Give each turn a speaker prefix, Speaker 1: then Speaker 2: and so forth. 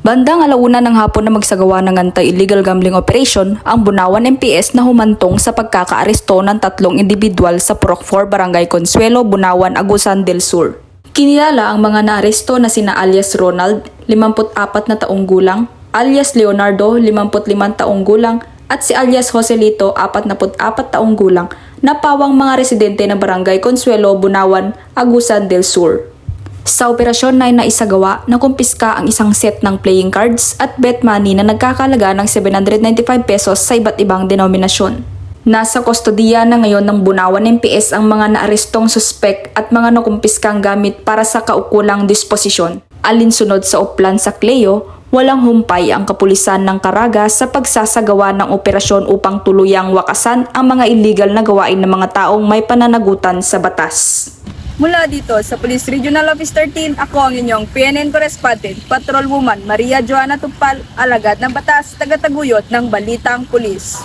Speaker 1: Bandang alauna ng hapon na magsagawa ng anti-illegal gambling operation ang Bunawan MPS na humantong sa pagkakaaresto ng 3 individual sa Purok 4 Barangay Consuelo, Bunawan, Agusan del Sur. Kinilala ang mga naaresto na sina alias Ronald, 54 na taong gulang, alias Leonardo, 55 taong gulang, at si alias Joselito, 44 taong gulang, na pawang mga residente ng Barangay Consuelo, Bunawan, Agusan del Sur. Sa operasyon na naisagawa, nakumpiska ang isang set ng playing cards at bet money na nagkakalaga ng 795 pesos sa iba't ibang denominasyon. Nasa kustodiya na ngayon ng Bunawan MPS ang mga naarestong suspek at mga nakumpiskang gamit para sa kaukulang disposisyon. Alinsunod sa Oplan sa Cleo, walang humpay ang kapulisan ng Caraga sa pagsasagawa ng operasyon upang tuluyang wakasan ang mga illegal na gawain ng mga taong may pananagutan sa batas.
Speaker 2: Mula dito sa Police Regional Office 13, ako ang inyong PNN Correspondent, Patrolwoman Maria Joana Tupal, alagad ng batas, tagataguyod ng Balitang Pulis.